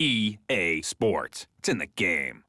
EA Sports. It's in the game.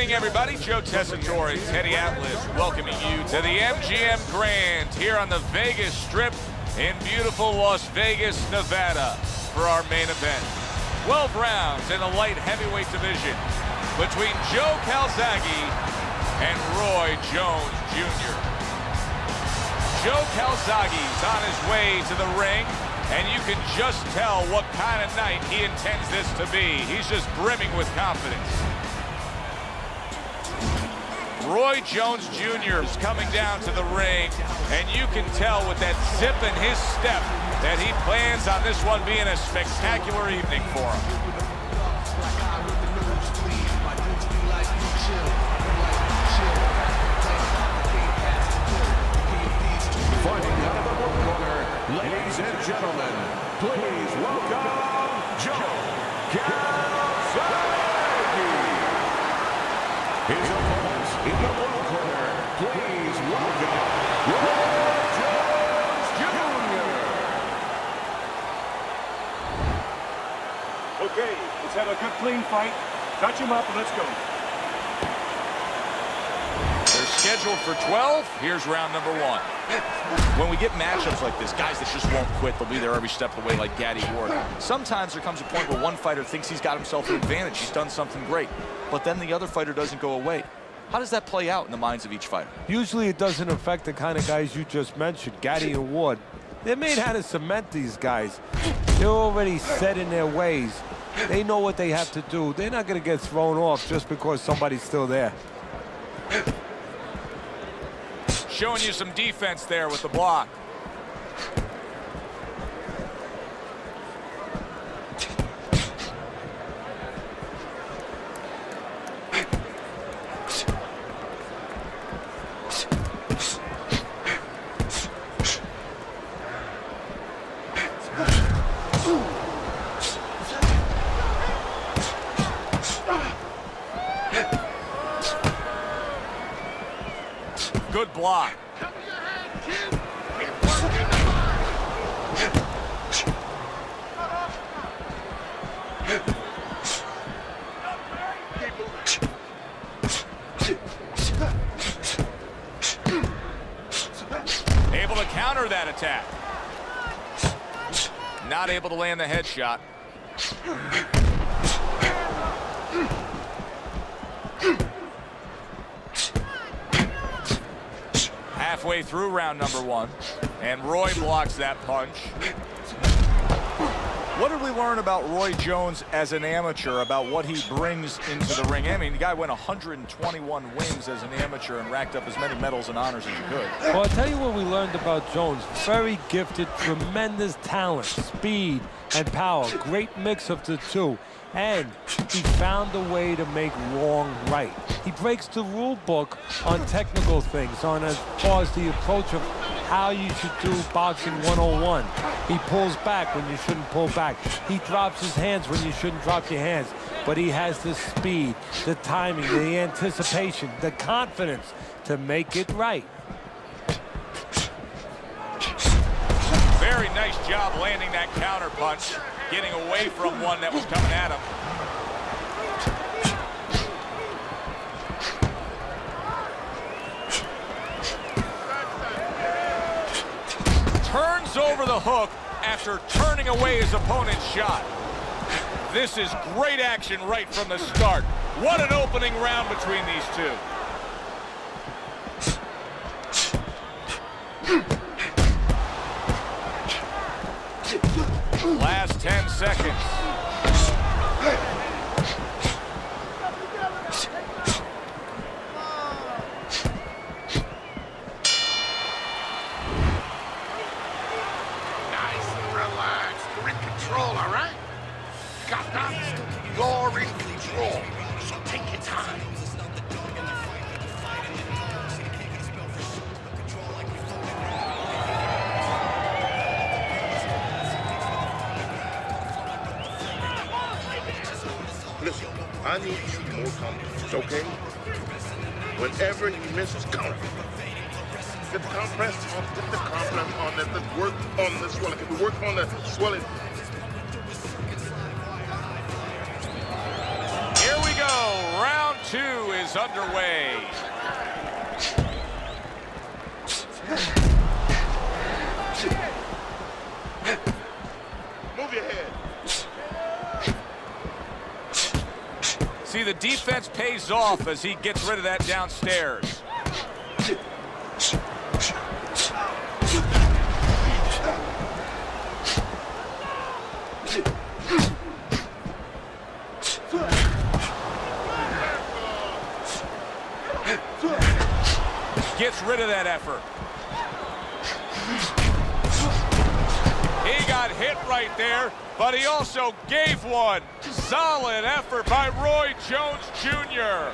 Everybody, Joe Tessitore, Teddy Atlas, welcoming you to the MGM Grand here on the Vegas Strip in beautiful Las Vegas, Nevada for our main event. 12 rounds in the light heavyweight division between Joe Calzaghe and Roy Jones Jr. Joe Calzaghe's on his way to the ring, and you can just tell what kind of night he intends this to be. He's just brimming with confidence. Roy Jones Jr. is coming down to the ring, and you can tell with that zip in his step that he plans on this one being a spectacular evening for him. Fighting out of the blue corner, ladies and gentlemen, please welcome Joe Calzaghe. His opponents in the blue corner, please welcome Roy Jones Jr. Okay, let's have a good clean fight. Touch him up and let's go. They're scheduled for 12. Here's round number 1. When we get matchups like this, guys that just won't quit, they'll be there every step of the way like Gaddy Ward. Sometimes there comes a point where one fighter thinks he's got himself an advantage, he's done something great, but then the other fighter doesn't go away. How does that play out in the minds of each fighter? Usually it doesn't affect the kind of guys you just mentioned, Gaddy and Ward. They're made how to cement these guys. They're already set in their ways. They know what they have to do. They're not going to get thrown off just because somebody's still there. Showing you some defense there with the block. Good block. Able to counter that attack. Not able to land the headshot. Halfway through round number 1, and Roy blocks that punch. What did we learn about Roy Jones as an amateur, about what he brings into the ring? I mean, the guy went 121 wins as an amateur and racked up as many medals and honors as he could. Well, I'll tell you what we learned about Jones. Very gifted, tremendous talent, speed, and power. Great mix of the two. And he found a way to make wrong right. He breaks the rule book on technical things, on as far as the approach of how you should do boxing 101. He pulls back when you shouldn't pull back. He drops his hands when you shouldn't drop your hands. But he has the speed, the timing, the anticipation, the confidence to make it right. Very nice job landing that counter punch. getting away from one that was coming at him. Turns over the hook after turning away his opponent's shot. This is great action right from the start. What an opening round between these two. Last 10 seconds. You're in control, so take your time. Listen, I need you more confidence, okay? Whenever he misses, count. Get the compress on, get the compress on that. Let's work on the swelling. Can we work on the swelling? Round 2 is underway. Move your head. See, the defense pays off as he gets rid of that downstairs. Gets rid of that effort. He got hit right there, but he also gave one. Solid effort by Roy Jones Jr.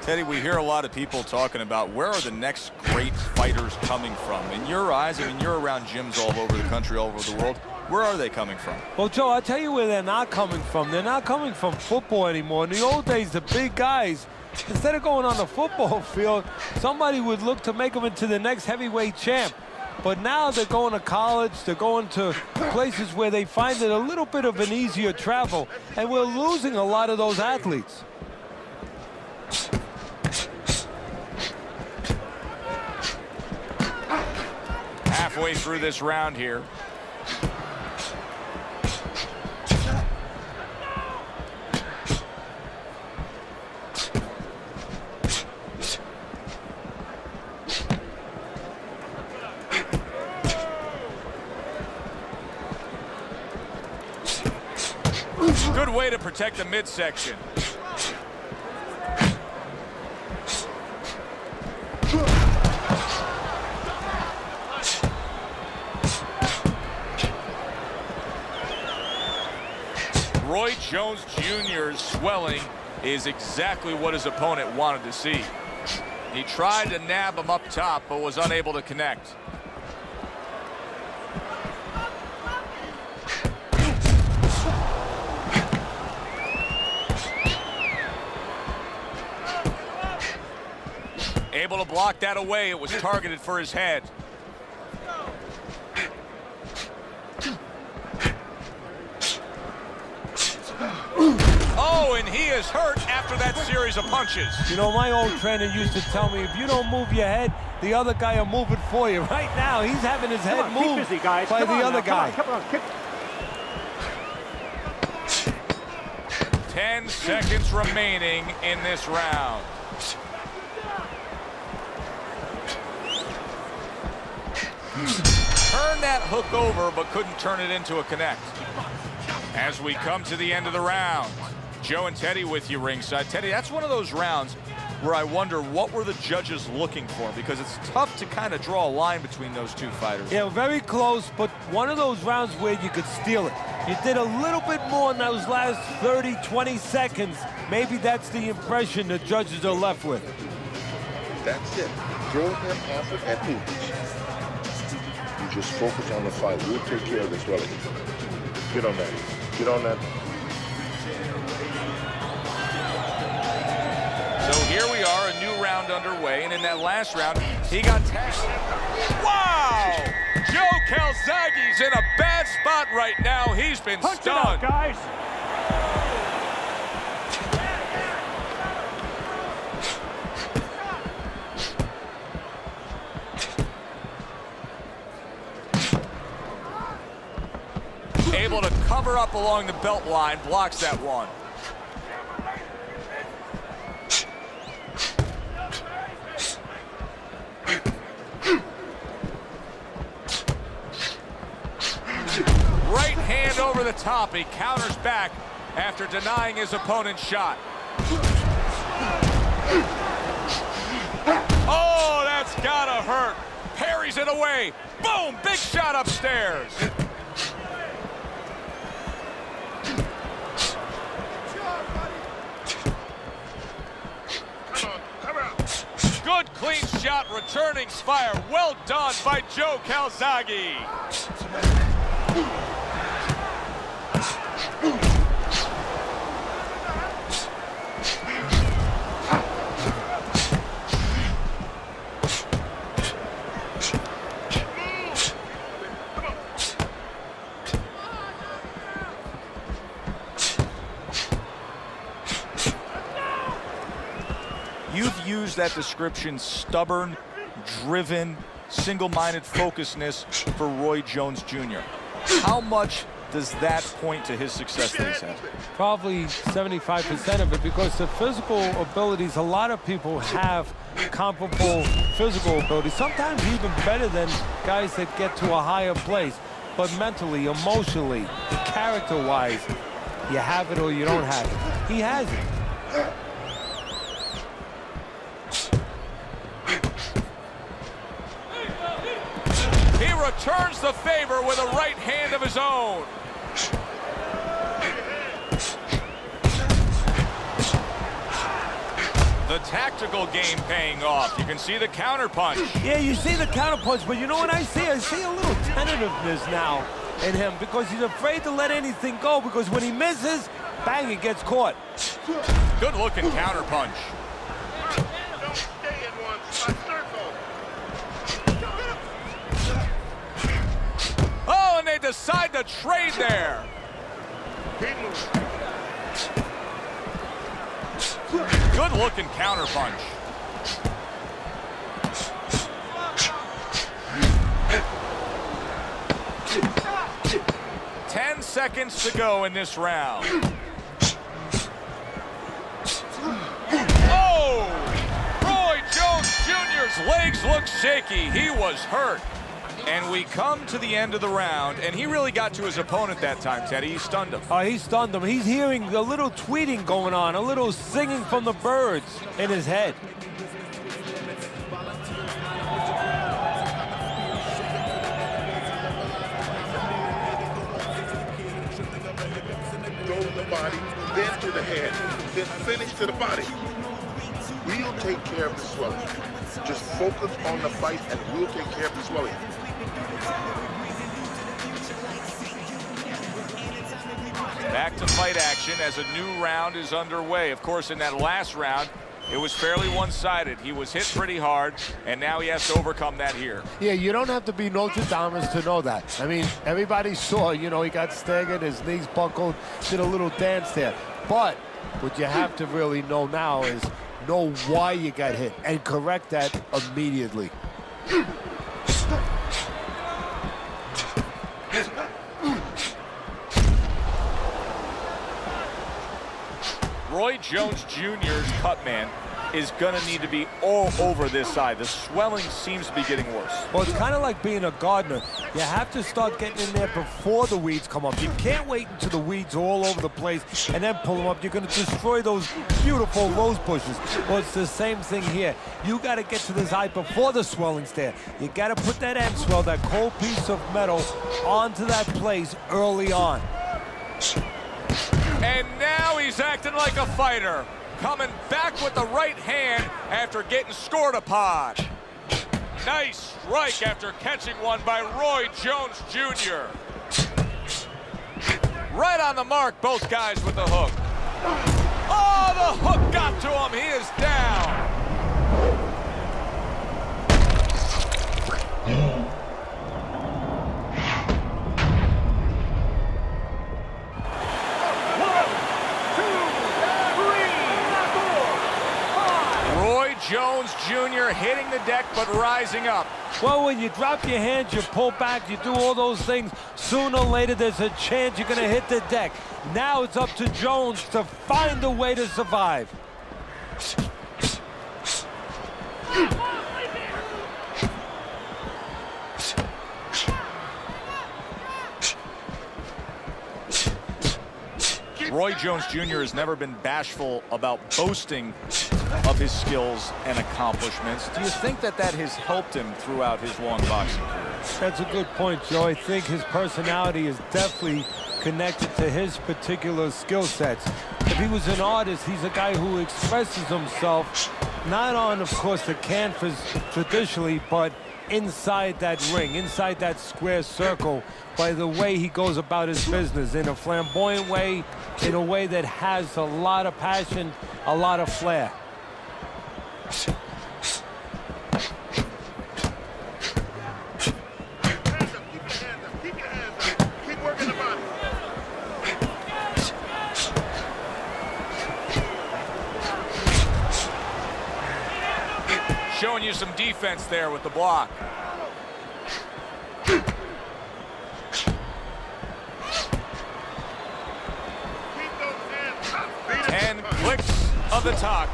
Teddy, we hear a lot of people talking about where are the next great fighters coming from. In your eyes, I mean, you're around gyms all over the country, all over the world. Where are they coming from? Well, Joe, I'll tell you where they're not coming from. They're not coming from football anymore. In the old days, the big guys, instead of going on the football field, somebody would look to make them into the next heavyweight champ. But now they're going to college, they're going to places where they find it a little bit of an easier travel, and we're losing a lot of those athletes. Halfway through this round here. Good way to protect the midsection. Roy Jones Jr.'s swelling is exactly what his opponent wanted to see. He tried to nab him up top, but was unable to connect. Able to block that away. It was targeted for his head. Oh, and he is hurt after that series of punches. You know, my old trainer used to tell me, if you don't move your head, the other guy will move it for you. Right now, he's having his head moved by the other guy. 10 seconds remaining in this round. Turned that hook over, but couldn't turn it into a connect. As we come to the end of the round, Joe and Teddy with you ringside. Teddy, that's one of those rounds where I wonder what were the judges looking for, because it's tough to kind of draw a line between those two fighters. Yeah, very close, but one of those rounds where you could steal it. You did a little bit more in those last 30, 20 seconds. Maybe that's the impression the judges are left with. That's it. Throw him off of that movement. You just focus on the fight. We'll take care of this swelling. Get on that. Get on that. So here here we are, a new round underway, and in that last round, he got tagged. Wow! Joe Calzaghe's in a bad spot right now. He's been Punch it out, stunned. guys. Able to cover up along the belt line, blocks that one. Right hand over the top. He counters back after denying his opponent's shot. Oh, that's gotta hurt. Parries it away. Boom! Big shot upstairs. Good clean shot, returning fire. Well done by Joe Calzaghe. You've used that description, stubborn, driven, single-minded focusness for Roy Jones Jr. How much does that point to his success that he's had? Probably 75% of it, because the physical abilities, a lot of people have comparable physical abilities, sometimes even better than guys that get to a higher place. But mentally, emotionally, character-wise, you have it or you don't have it. He has it. He returns the favor with a right hand of his own. The tactical game paying off. You can see the counter punch. Yeah, you see the counter punch, but you know what I see? I see a little tentativeness now in him, because he's afraid to let anything go, because when he misses, bang, it gets caught. Good looking counter punch. Don't stay in one circle. Oh, and they decide to trade there. He moves. Good looking counter punch. Ten seconds to go in this round. Oh! Roy Jones Jr.'s legs look shaky. He was hurt. And we come to the end of the round, and he really got to his opponent that time, Teddy. He stunned him. He stunned him. He's hearing a little tweeting going on, a little singing from the birds in his head. Go to the body, then to the head, then finish to the body. We'll take care of the swelling. Just focus on the fight and we'll take care of the swelling. Back to fight action as a new round is underway. Of course, in that last round, it was fairly one-sided. He was hit pretty hard, and now he has to overcome that here. Yeah, you don't have to be Notre Dame to know that. I mean, everybody saw, you know, he got staggered, his knees buckled, did a little dance there. But what you have to really know now is know why you got hit and correct that immediately. Roy Jones Jr.'s cut man is going to need to be all over this side. The swelling seems to be getting worse. Well, it's kind of like being a gardener. You have to start getting in there before the weeds come up. You can't wait until the weeds are all over the place and then pull them up. You're going to destroy those beautiful rose bushes. Well, it's the same thing here. You got to get to this eye before the swelling's there. You got to put that end swell, that cold piece of metal, onto that place early on. And now he's acting like a fighter. Coming back with the right hand after getting scored upon. Nice strike after catching one by Roy Jones Jr. Right on the mark, both guys with the hook. Oh, the hook got to him. He is down. Roy Jones Jr. hitting the deck but rising up. Well, when you drop your hands, you pull back, you do all those things, sooner or later there's a chance you're going to hit the deck. Now it's up to Jones to find a way to survive. Roy Jones Jr. has never been bashful about boasting of his skills and accomplishments. Do you think that has helped him throughout his long boxing career? That's a good point, Joe. I think his personality is definitely connected to his particular skill sets. If he was an artist, he's a guy who expresses himself not on, of course, the canvas traditionally, but inside that ring, inside that square circle, by the way he goes about his business, in a flamboyant way, in a way that has a lot of passion, a lot of flair. Showing you some defense there with the block. And clicks of the talk.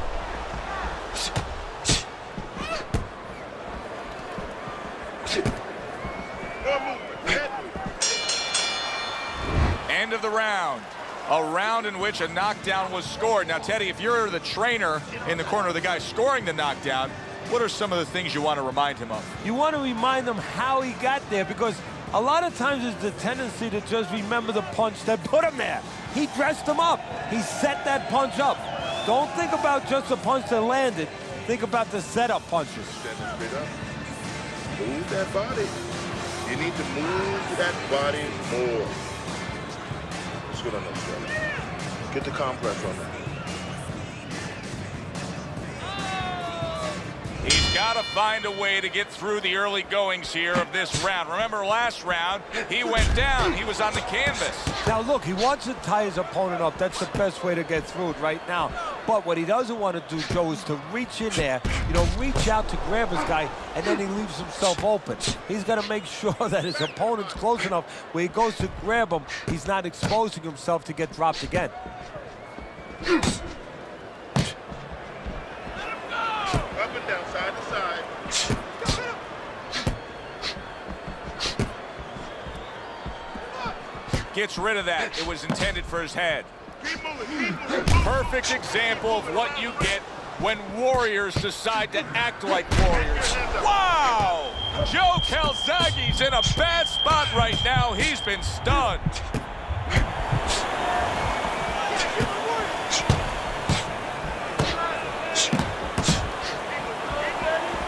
End of the round. A round in which a knockdown was scored. Now, Teddy, if you're the trainer in the corner of the guy scoring the knockdown, what are some of the things you want to remind him of? You want to remind him how he got there, because a lot of times there's the tendency to just remember the punch that put him there. He dressed him up. He set that punch up. Don't think about just the punch that landed. Think about the setup punches. Stand straight up. Move that body. You need to move that body more. Let's go down that stretch. Get the compress on that. He's got to find a way to get through the early goings here of this round. Remember last round, he went down. He was on the canvas. Now, look, he wants to tie his opponent up. That's the best way to get through it right now. But what he doesn't want to do, Joe, is to reach in there, reach out to grab his guy, and then he leaves himself open. He's got to make sure that his opponent's close enough where he goes to grab him, he's not exposing himself to get dropped again. Gets rid of that. It was intended for his head. Perfect example of what you get when warriors decide to act like warriors. Wow! Joe Calzaghe's in a bad spot right now. He's been stunned.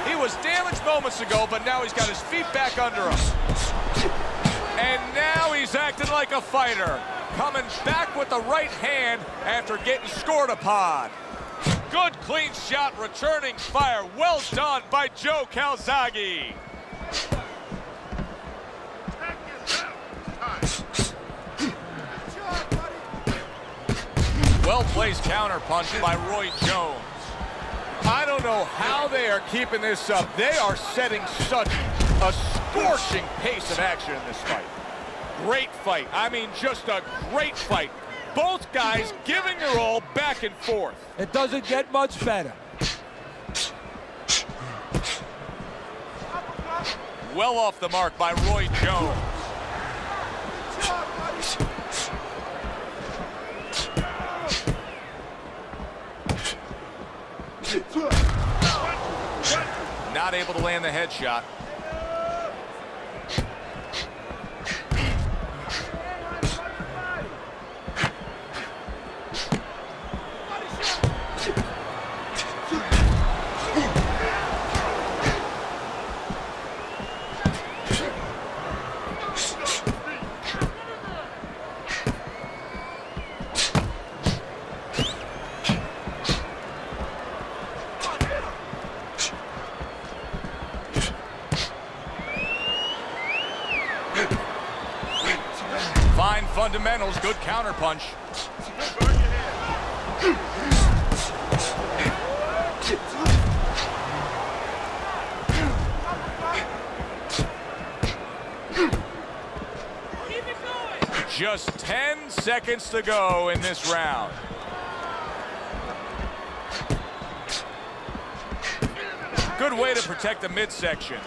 He was damaged moments ago, but now he's got his feet back under him. And now he's acting like a fighter, coming back with the right hand after getting scored upon. Good clean shot, returning fire. Well done by Joe Calzaghe. Well-placed counterpunch by Roy Jones. I don't know how they are keeping this up. They are setting such a scorching pace of action in this fight. Great fight. I mean, just a great fight. Both guys giving their all back and forth. It doesn't get much better. Well off the mark by Roy Jones. Not able to land the headshot. good counter punch. Just 10 seconds to go in this round. Good way to protect the midsection.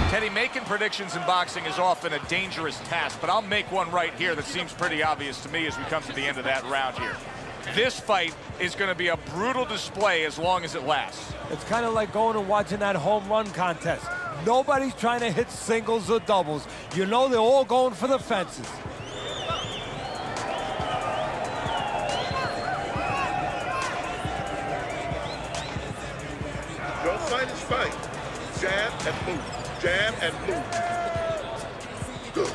Teddy, making predictions in boxing is often a dangerous task, but I'll make one right here that seems pretty obvious to me as we come to the end of that round here. This fight is going to be a brutal display as long as it lasts. It's kind of like going and watching that home run contest. Nobody's trying to hit singles or doubles. You know they're all going for the fences. Don't fight his fight. Jab and move. Jab and move. Good.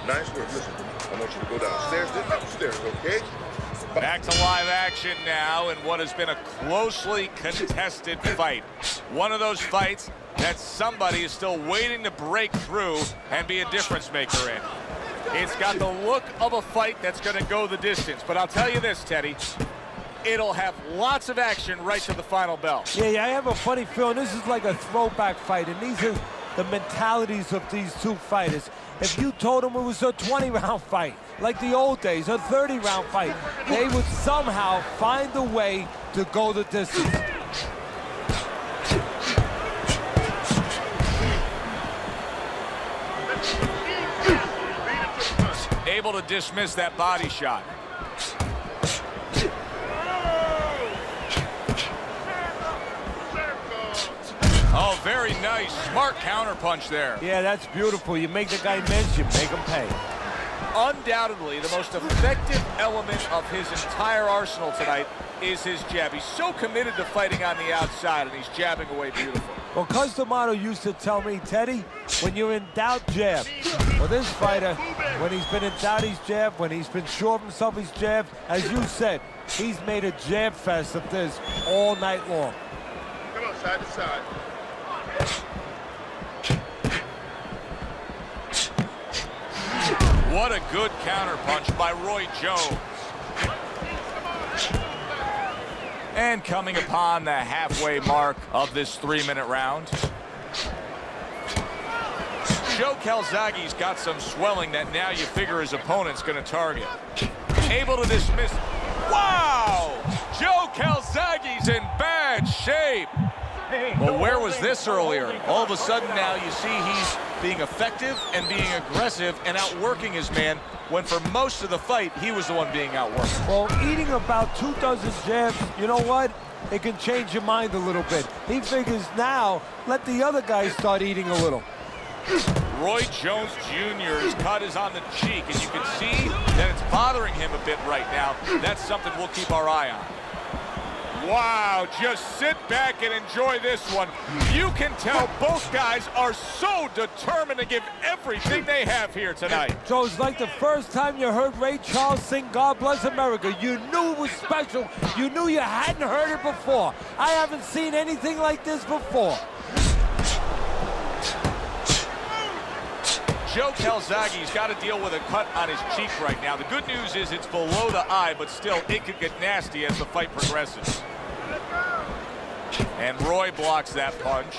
Nice work. Listen, I want you to go downstairs, then upstairs, okay? Back to live action now in what has been a closely contested fight. One of those fights that somebody is still waiting to break through and be a difference maker in. It's got the look of a fight that's going to go the distance. But I'll tell you this, Teddy, it'll have lots of action right to the final bell. Yeah, I have a funny feeling this is like a throwback fight, and these are the mentalities of these two fighters. If you told them it was a 20-round fight, like the old days, a 30-round fight, they would somehow find a way to go the distance. Able to dismiss that body shot. Oh, very nice. Smart counterpunch there. Yeah, that's beautiful. You make the guy miss, you make him pay. Undoubtedly, the most effective element of his entire arsenal tonight is his jab. He's so committed to fighting on the outside, and he's jabbing away beautiful. Well, Cus D'Amato used to tell me, Teddy, when you're in doubt, jab. Well, this fighter, when he's been in doubt, he's jabbed. When he's been sure of himself, he's jabbed. As you said, he's made a jab fest of this all night long. Come on, side to side. What a good counterpunch by Roy Jones. And coming upon the halfway mark of this 3-minute round. Joe Calzaghe's got some swelling that now you figure his opponent's going to target. Able to dismiss. Wow! Joe Calzaghe's in bad shape. Well, where was this earlier? All of a sudden now you see he's being effective and being aggressive and outworking his man, when for most of the fight, he was the one being outworked. Well, eating about 2 dozen jabs, you know what? It can change your mind a little bit. He figures now, let the other guys start eating a little. Roy Jones Jr.'s cut is on the cheek, and you can see that it's bothering him a bit right now. That's something we'll keep our eye on. Wow, just sit back and enjoy this one. You can tell both guys are so determined to give everything they have here tonight. So it's like the first time you heard Ray Charles sing God Bless America. You knew it was special. You knew you hadn't heard it before. I haven't seen anything like this before. Joe Calzaghe's got to deal with a cut on his cheek right now. The good news is it's below the eye, but still it could get nasty as the fight progresses. And Roy blocks that punch.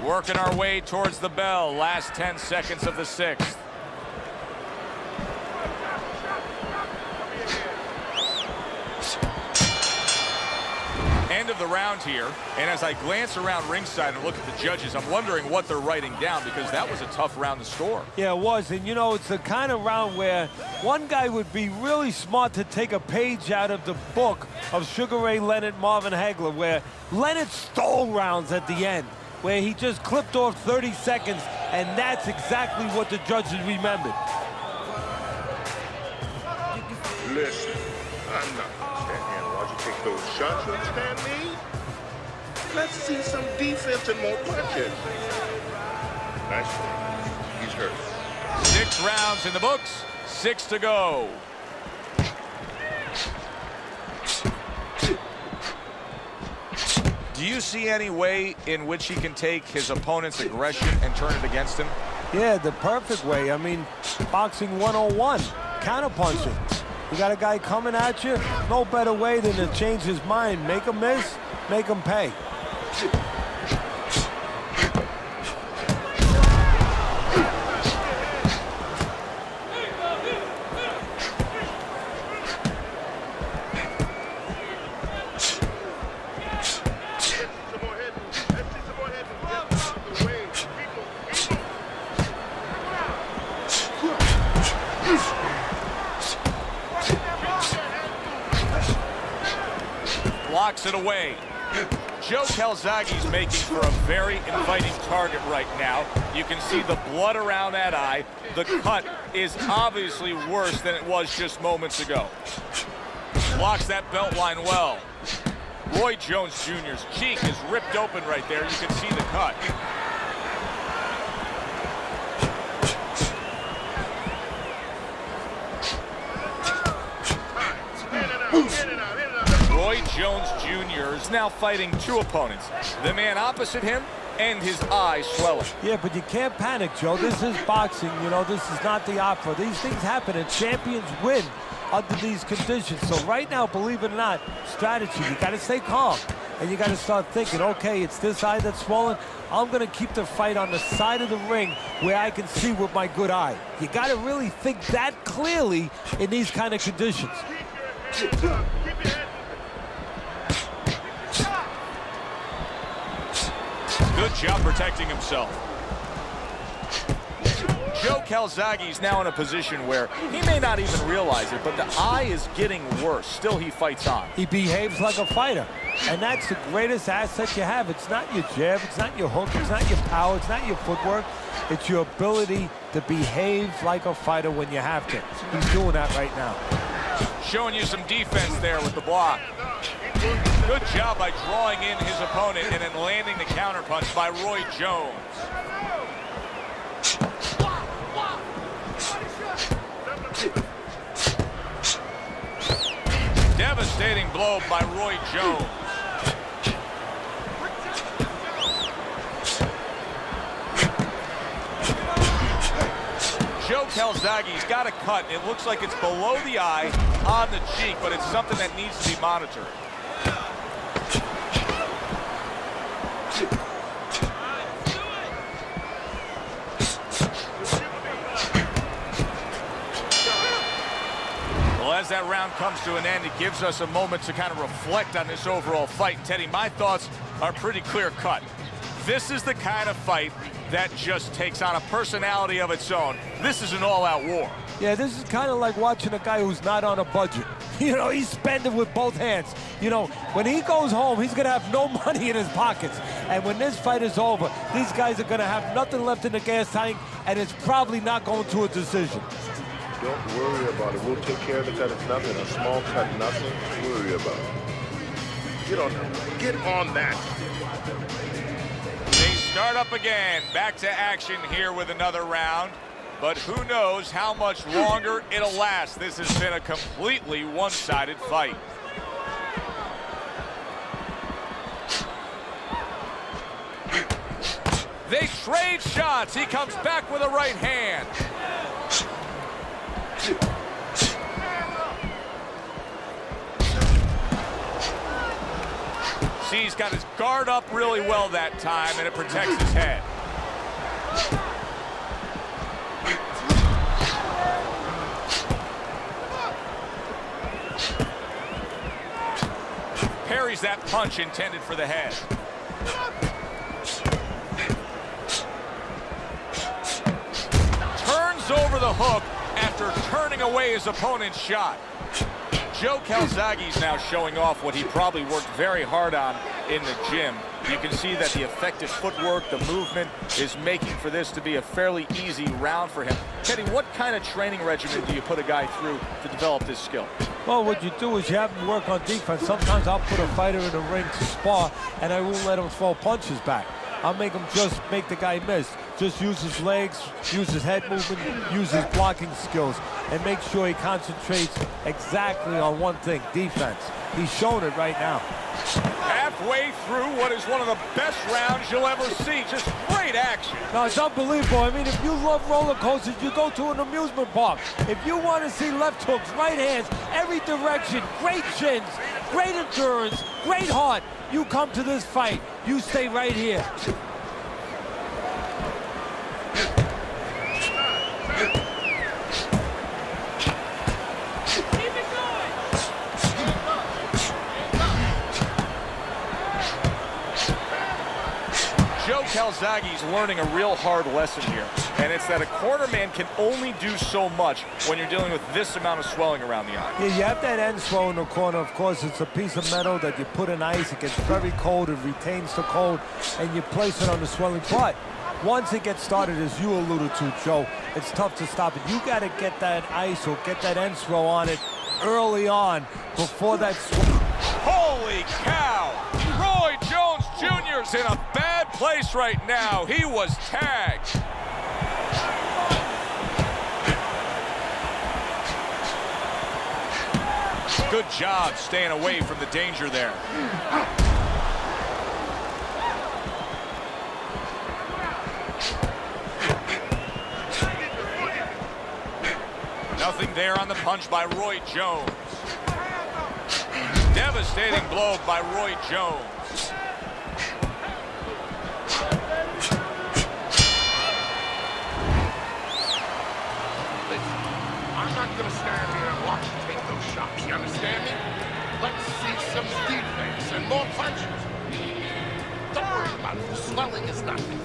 Working our way towards the bell. Last 10 seconds of the 6th. End of the round here, and as I glance around ringside and look at the judges, I'm wondering what they're writing down, because that was a tough round to score. Yeah, it was, and you know, it's the kind of round where one guy would be really smart to take a page out of the book of Sugar Ray Leonard, Marvin Hagler, where Leonard stole rounds at the end, where he just clipped off 30 seconds, and that's exactly what the judges remembered. Listen, I'm not gonna stand here and watch you take those shots. You understand me? Let's see some defense and more punches. Nice one. He's hurt. 6 rounds in the books, 6 to go. Do you see any way in which he can take his opponent's aggression and turn it against him? Yeah, the perfect way. I mean, Boxing 101, counterpunching. You got a guy coming at you, no better way than to change his mind. Make him miss, make him pay. Blocks it away. Joe Calzaghe's making for a very inviting target right now. You can see the blood around that eye. The cut is obviously worse than it was just moments ago. Blocks that belt line well. Roy Jones Jr.'s cheek is ripped open right there. You can see the cut. Roy Jones Jr. is now fighting two opponents. The man opposite him and his eye swelling. Yeah, but you can't panic, Joe. This is boxing. You know, this is not the opera. These things happen, and champions win under these conditions. So right now, believe it or not, strategy. You got to stay calm, and you got to start thinking, okay, it's this eye that's swollen. I'm going to keep the fight on the side of the ring where I can see with my good eye. You got to really think that clearly in these kind of conditions. Good job protecting himself. Joe Calzaghe's now in a position where he may not even realize it, but the eye is getting worse. Still, he fights on. He behaves like a fighter, and that's the greatest asset you have. It's not your jab, it's not your hook, it's not your power, it's not your footwork. It's your ability to behave like a fighter when you have to. He's doing that right now. Showing you some defense there with the block. Good job by drawing in his opponent and then landing the counterpunch by Roy Jones. Devastating blow by Roy Jones. Joe Calzaghe's got a cut. It looks like it's below the eye on the cheek, but it's something that needs to be monitored. Well, as that round comes to an end, it gives us a moment to kind of reflect on this overall fight. Teddy, my thoughts are pretty clear cut. This is the kind of fight that just takes on a personality of its own. This is an all-out war. Yeah, this is kind of like watching a guy who's not on a budget. You know, he's spending with both hands. You know, when he goes home, he's going to have no money in his pockets. And when this fight is over, these guys are going to have nothing left in the gas tank, and it's probably not going to a decision. Don't worry about it. We'll take care of the cut. It's nothing. A small cut, nothing to worry about. Get on that. They start up again. Back to action here with another round. But who knows how much longer it'll last. This has been a completely one-sided fight. They trade shots. He comes back with a right hand. See, he's got his guard up really well that time, and it protects his head. Parries that punch intended for the head. Turns over the hook after turning away his opponent's shot. Joe Calzaghe's now showing off what he probably worked very hard on in the gym. You can see that the effective footwork, the movement, is making for this to be a fairly easy round for him. Teddy, what kind of training regimen do you put a guy through to develop this skill? Well, what you do is you have him work on defense. Sometimes I'll put a fighter in the ring to spar, and I won't let him throw punches back. I'll make him just make the guy miss. Just use his legs, use his head movement, use his blocking skills, and make sure he concentrates exactly on one thing, defense. He's shown it right now. halfway through what is one of the best rounds you'll ever see. Just great action. No, it's unbelievable. I mean, if you love roller coasters, you go to an amusement park. If you want to see left hooks, right hands, every direction, great chins, great endurance, great heart, you come to this fight. You stay right here. Calzaghe's learning a real hard lesson here, and it's that a corner man can only do so much when you're dealing with this amount of swelling around the eye. Yeah, you have that end swell in the corner. Of course, it's a piece of metal that you put in ice. It gets very cold, it retains the cold, and you place it on the swelling. But once it gets started, as you alluded to, Joe, it's tough to stop it. You got to get that ice or get that end swell on it early on before that swell. Holy cow! Roy Jones Jr.'s in a bad place right now. He was tagged. Good job staying away from the danger there. Nothing there on the punch by Roy Jones. Devastating blow by Roy Jones. I'm not going to stand here and watch you take those shots. You understand me? Let's see some defense and more punches. Don't worry about it. The swelling is nothing.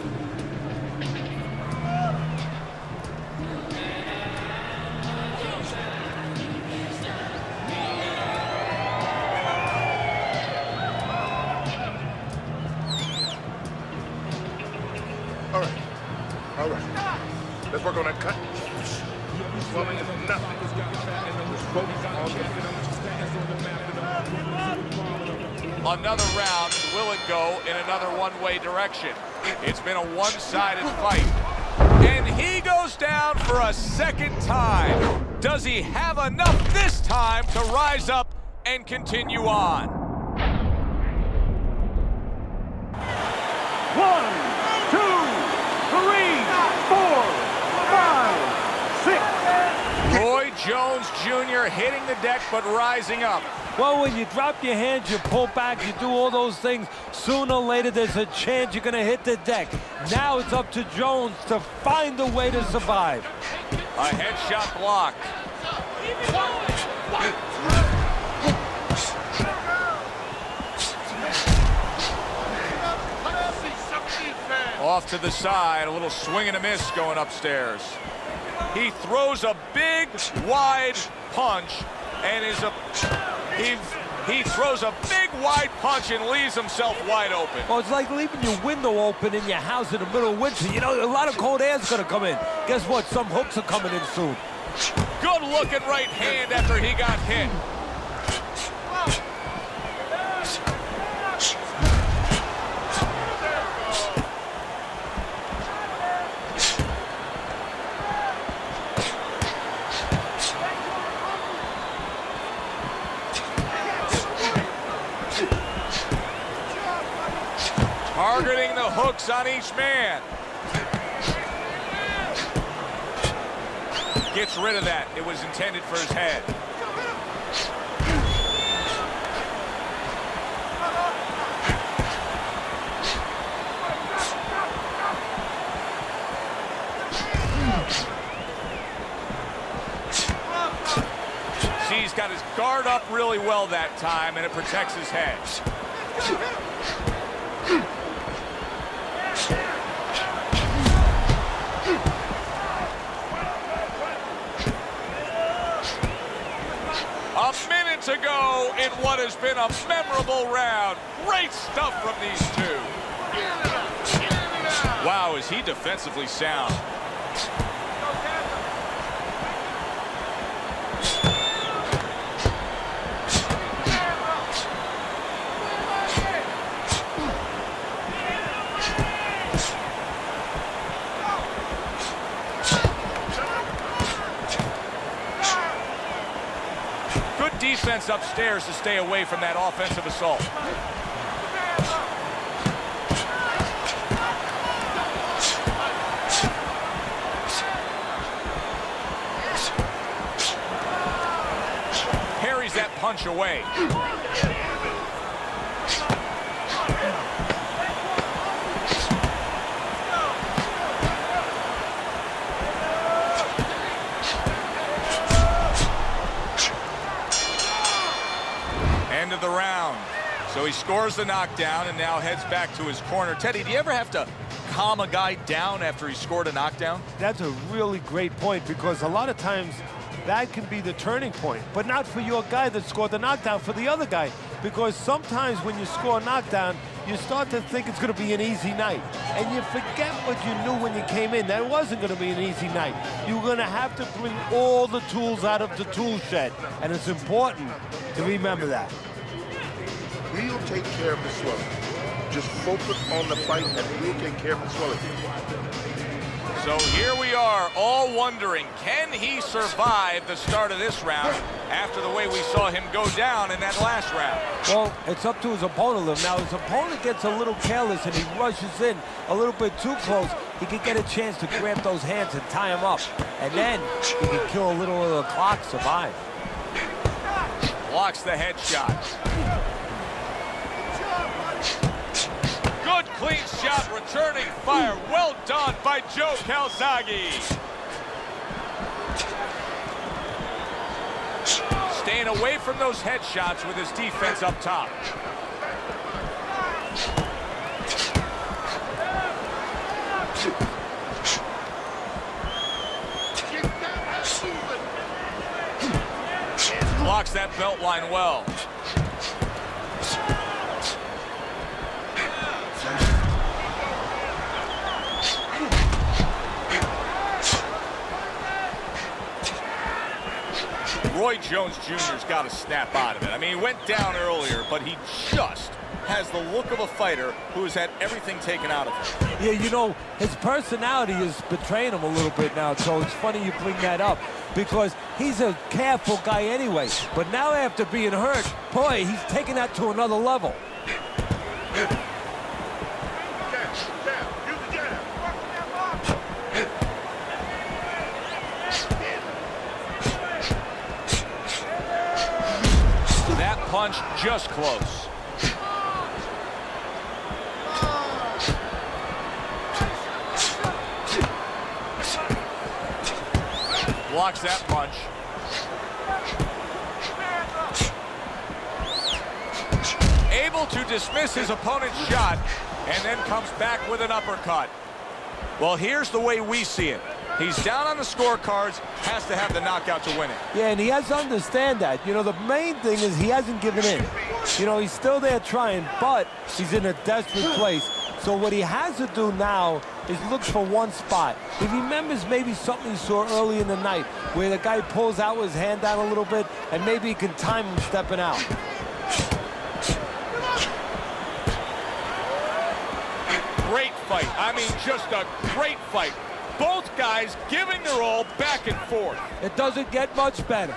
All right. Let's work on that cut. Swelling is nothing. Just focus on Another round. Will it go in another one-way direction? It's been a one-sided fight. And he goes down for a second time. Does he have enough this time to rise up and continue on? 1, 2, 3, 4, 5, 6. Roy Jones Jr. hitting the deck but rising up. Well, when you drop your hands, you pull back, you do all those things, sooner or later there's a chance you're going to hit the deck. Now it's up to Jones to find a way to survive. A headshot blocked. Off to the side, a little swing and a miss going upstairs. He throws a big, wide punch and he throws a big, wide punch and leaves himself wide open. Well, it's like leaving your window open in your house in the middle of winter. You know, a lot of cold air's going to come in. Guess what? Some hooks are coming in soon. Good looking right hand after he got hit. Targeting the hooks on each man. Gets rid of that. It was intended for his head. See, he's got his guard up really well that time, and it protects his head. A minute to go in what has been a memorable round. Great stuff from these two. Wow, is he defensively sound. Defense upstairs to stay away from that offensive assault. carries that punch away. End of the round. So he scores the knockdown and now heads back to his corner. Teddy, do you ever have to calm a guy down after he scored a knockdown? That's a really great point, because a lot of times that can be the turning point, but not for your guy that scored the knockdown, for the other guy. Because sometimes when you score a knockdown, you start to think it's going to be an easy night. And you forget what you knew when you came in. That it wasn't going to be an easy night. You're going to have to bring all the tools out of the tool shed. And it's important to remember that. We'll take care of the swelling. Just focus on the fight and we'll take care of the swelling. So here we are, all wondering, can he survive the start of this round after the way we saw him go down in that last round? Well, it's up to his opponent. Now, his opponent gets a little careless and he rushes in a little bit too close. He could get a chance to grab those hands and tie him up. And then he can kill a little of the clock, survive. Blocks the headshot. Good clean shot, returning fire. Well done by Joe Calzaghe. Staying away from those headshots with his defense up top. Blocks that belt line well. Roy Jones Jr.'s got to snap out of it. I mean, he went down earlier, but he just has the look of a fighter who's had everything taken out of him. Yeah, you know, his personality is betraying him a little bit now, so it's funny you bring that up, because he's a careful guy anyway. But now after being hurt, boy, he's taking that to another level. Punch just close. Blocks that punch. Able to dismiss his opponent's shot and then comes back with an uppercut. Well, here's the way we see it. He's down on the scorecards, has to have the knockout to win it. Yeah, and he has to understand that. You know, the main thing is he hasn't given in. You know, he's still there trying, but he's in a desperate place. So what he has to do now is look for one spot. He remembers maybe something he saw early in the night where the guy pulls out his hand down a little bit, and maybe he can time him stepping out. Great fight. I mean, just a great fight. Both guys giving their all back and forth. It doesn't get much better.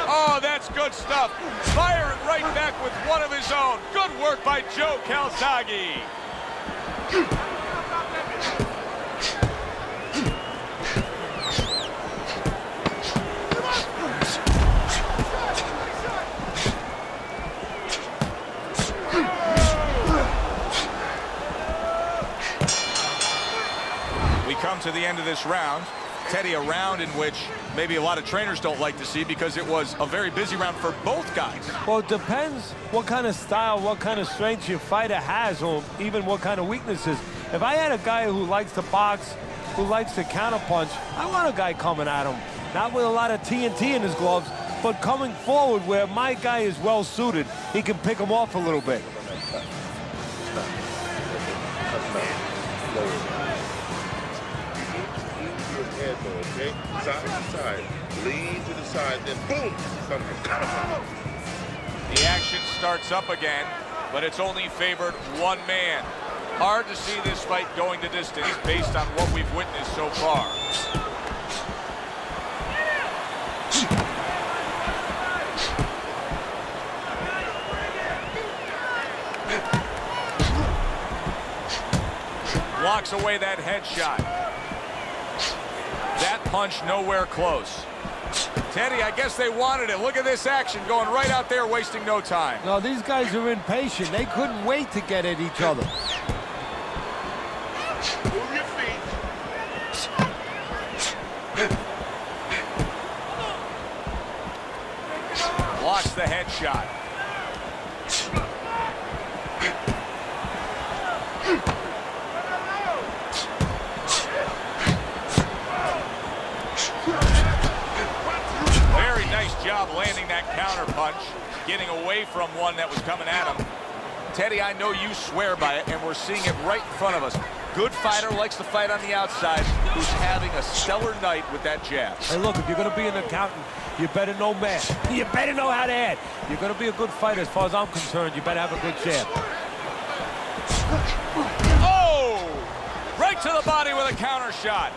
Oh, that's good stuff. Firing right back with one of his own. Good work by Joe Calzaghe. Come to the end of this round. Teddy, a round in which maybe a lot of trainers don't like to see because it was a very busy round for both guys. Well, it depends what kind of style, what kind of strength your fighter has, or even what kind of weaknesses. If I had a guy who likes to box, who likes to counterpunch, I want a guy coming at him. Not with a lot of TNT in his gloves, but coming forward where my guy is well suited. He can pick him off a little bit. Okay, side to side, lean to the side, then boom, The action starts up again, but it's only favored one man. Hard to see this fight going the distance based on what we've witnessed so far. Blocks away that headshot. That punch nowhere close. Teddy, I guess they wanted it. Look at this action going right out there, wasting no time. No, these guys are impatient. They couldn't wait to get at each other. Move your feet. Blocks the headshot. Very nice job landing that counter punch, getting away from one that was coming at him. Teddy, I know you swear by it, and we're seeing it right in front of us. Good fighter, likes to fight on the outside, who's having a stellar night with that jab. Hey, look, if you're going to be an accountant, you better know math. You better know how to add. You're going to be a good fighter, as far as I'm concerned. You better have a good jab. Oh! Right to the body with a counter shot.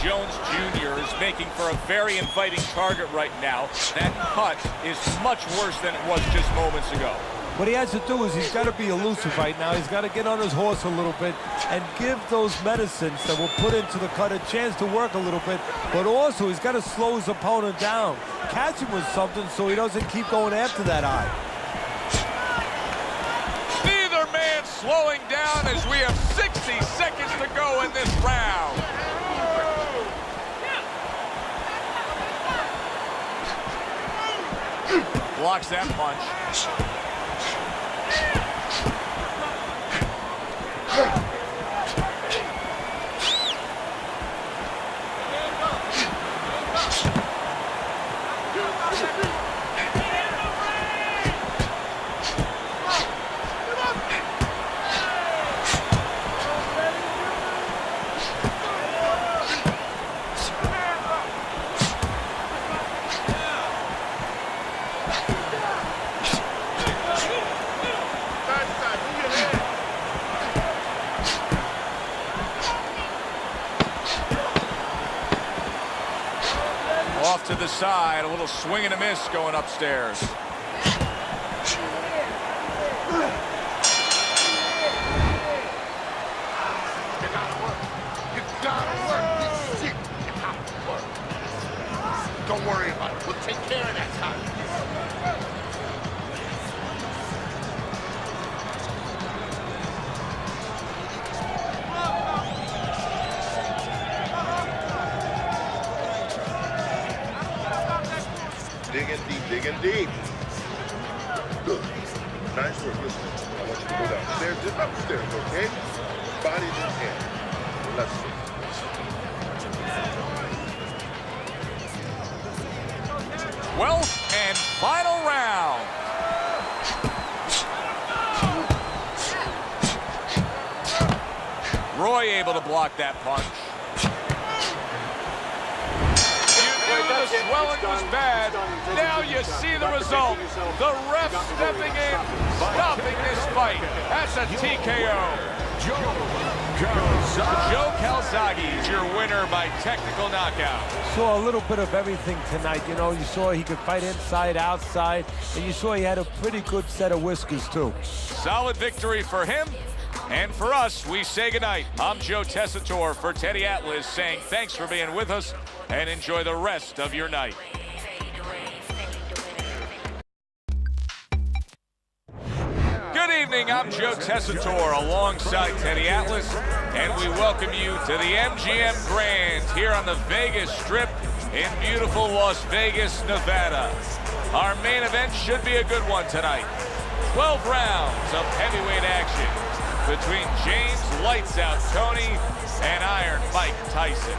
Jones Jr. is making for a very inviting target right now. That cut is much worse than it was just moments ago. What he has to do is he's got to be elusive right now. He's got to get on his horse a little bit and give those medicines that will put into the cut a chance to work a little bit. But also, he's got to slow his opponent down. Catch him with something so he doesn't keep going after that eye. Neither man slowing down as we have 60 seconds to go in this round. Blocks that punch. Off to the side, a little swing and a miss going upstairs. You gotta work. You gotta work. This shit. You have to work. Don't worry about it. We'll take care of that time. Digging deep. Good. Nice work. Listen, I want you to go downstairs, just upstairs, okay? Body's in hand. Let's see. Well, and final round. Roy able to block that punch. The swelling was bad. Now you see the result. The ref stepping in, stopping this fight. That's a TKO. Joe Calzaghe is your winner by technical knockout. Saw a little bit of everything tonight. You know, you saw he could fight inside, outside, and you saw he had a pretty good set of whiskers, too. Solid victory for him. And for us, we say goodnight. I'm Joe Tessitore for Teddy Atlas saying thanks for being with us and enjoy the rest of your night. Good evening, I'm Joe Tessitore alongside Teddy Atlas, and we welcome you to the MGM Grand here on the Vegas Strip in beautiful Las Vegas, Nevada. Our main event should be a good one tonight. 12 rounds of heavyweight action between James Lights Out Toney and Iron Mike Tyson.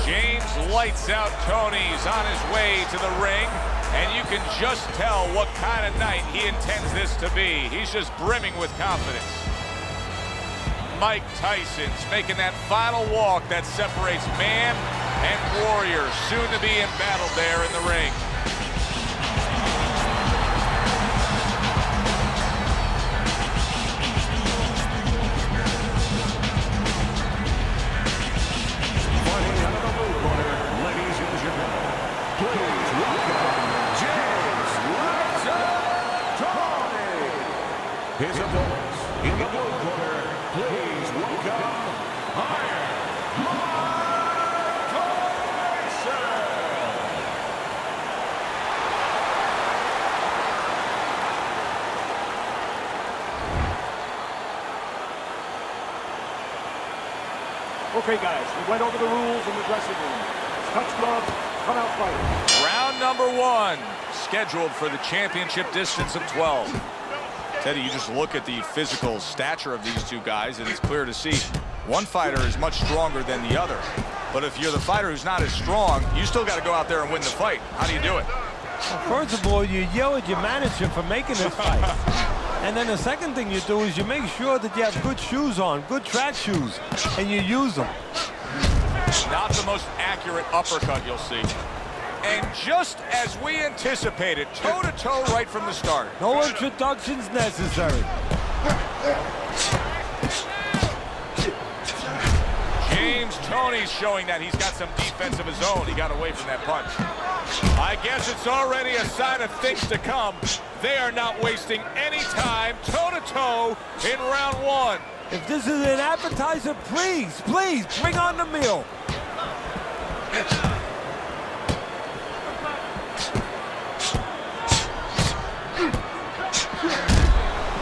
James Lights Out Toney's on his way to the ring, and you can just tell what kind of night he intends this to be. He's just brimming with confidence. Mike Tyson's making that final walk that separates man and warrior, soon to be embattled there in the ring. Okay, guys, we went over the rules in the dressing room. Touch gloves, come out fighting. Round number 1, scheduled for the championship distance of 12. Teddy, you just look at the physical stature of these two guys, and it's clear to see one fighter is much stronger than the other. But if you're the fighter who's not as strong, you still got to go out there and win the fight. How do you do it? Well, first of all, you yell at your manager for making this fight. And then the second thing you do is you make sure that you have good shoes on, good track shoes, and you use them. Not the most accurate uppercut you'll see. And just as we anticipated, toe-to-toe right from the start. No introductions necessary. Toney's showing that he's got some defense of his own. He got away from that punch. I guess it's already a sign of things to come. They are not wasting any time toe-to-toe in round 1. If this is an appetizer, please, please, bring on the meal.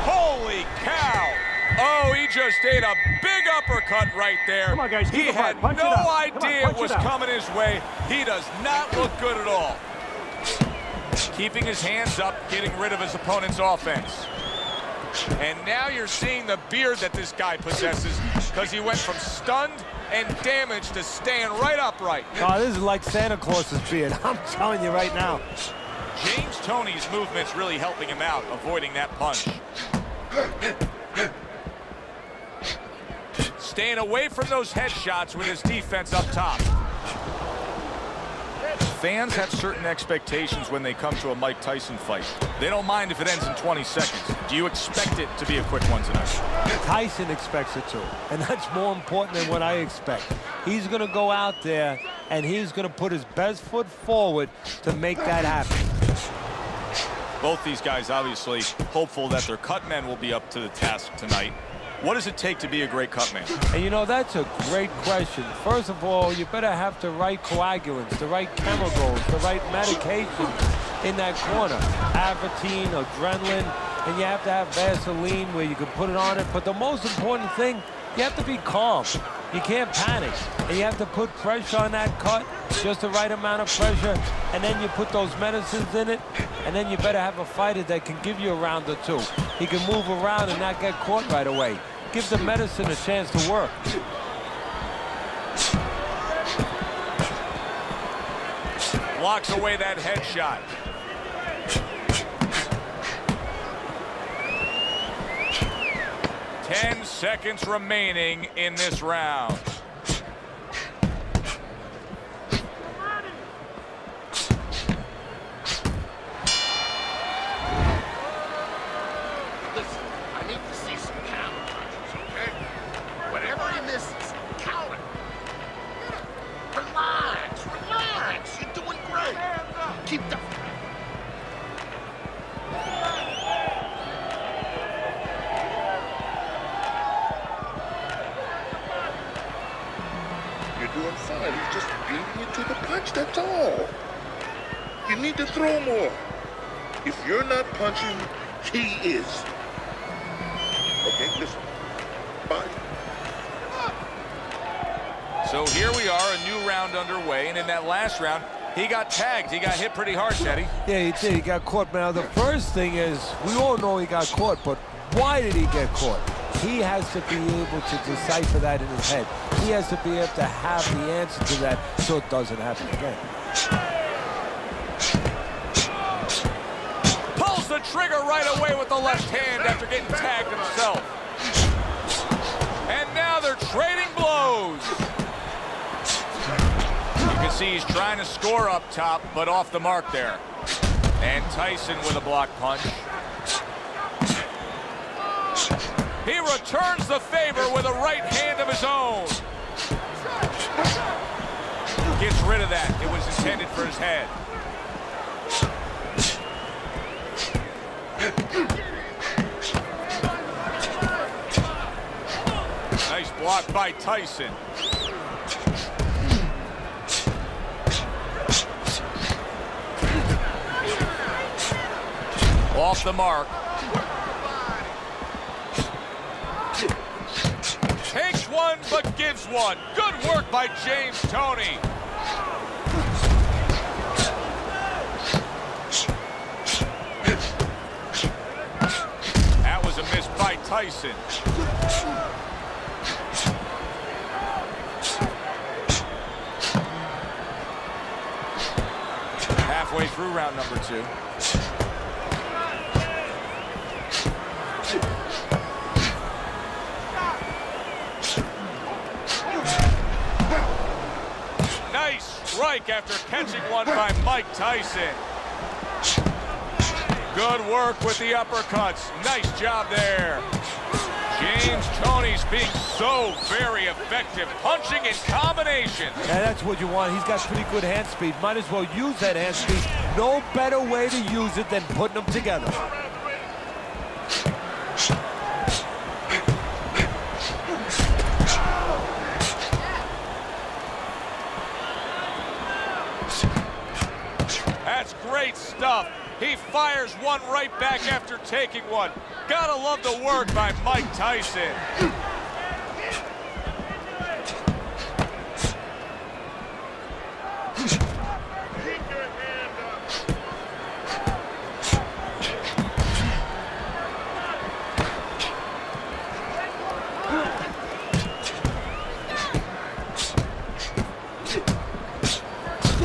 Holy cow! Oh, he just ate a big uppercut right there. Come on, guys, he had no idea it was coming his way. He does not look good at all. Keeping his hands up, getting rid of his opponent's offense. And now you're seeing the beard that this guy possesses, because he went from stunned and damaged to staying right upright. Oh, this is like Santa Claus's beard. I'm telling you right now. James Toney's movement's really helping him out, avoiding that punch. Staying away from those headshots with his defense up top. Fans have certain expectations when they come to a Mike Tyson fight. They don't mind if it ends in 20 seconds. Do you expect it to be a quick one tonight? Tyson expects it to, and that's more important than what I expect. He's going to go out there, and he's going to put his best foot forward to make that happen. Both these guys obviously hopeful that their cut men will be up to the task tonight. What does it take to be a great cut man? And you know, that's a great question. First of all, you better have the right coagulants, the right chemicals, the right medications in that corner. Avatine, adrenaline, and you have to have Vaseline where you can put it on it. But the most important thing, you have to be calm. You can't panic. And you have to put pressure on that cut, just the right amount of pressure, and then you put those medicines in it, and then you better have a fighter that can give you a round or two. He can move around and not get caught right away. Give the medicine a chance to work. Blocks away that headshot. Ten seconds remaining in this round. Listen, I need to see some counter punches, okay? Whatever he misses, counter. Relax, relax. You're doing great. Keep the... You're doing fine. He's just beating you to the punch, that's all. You need to throw more. If you're not punching, he is. Okay, listen. Bye. So here we are, a new round underway, and in that last round, he got tagged. He got hit pretty hard, Teddy. Yeah, he did. He got caught. Now, the first thing is, we all know he got caught, but why did he get caught? He has to be able to decipher that in his head. He has to be able to have the answer to that so it doesn't happen again. Pulls the trigger right away with the left hand after getting tagged himself. And now they're trading blows. You can see he's trying to score up top, but off the mark there. And Tyson with a block punch. He returns the favor with a right hand of his own. Gets rid of that. It was intended for his head. Nice block by Tyson. Off the mark. Takes one, but gives one. Good work by James Toney. That was a miss by Tyson. Halfway through round number 2. Nice strike after catching one by Mike Tyson. Good work with the uppercuts. Nice job there. James Toney's being so very effective, punching in combination. And that's what you want. He's got pretty good hand speed. Might as well use that hand speed. No better way to use it than putting them together. That's great stuff. He fires one right back after taking one. Gotta love the work by Mike Tyson.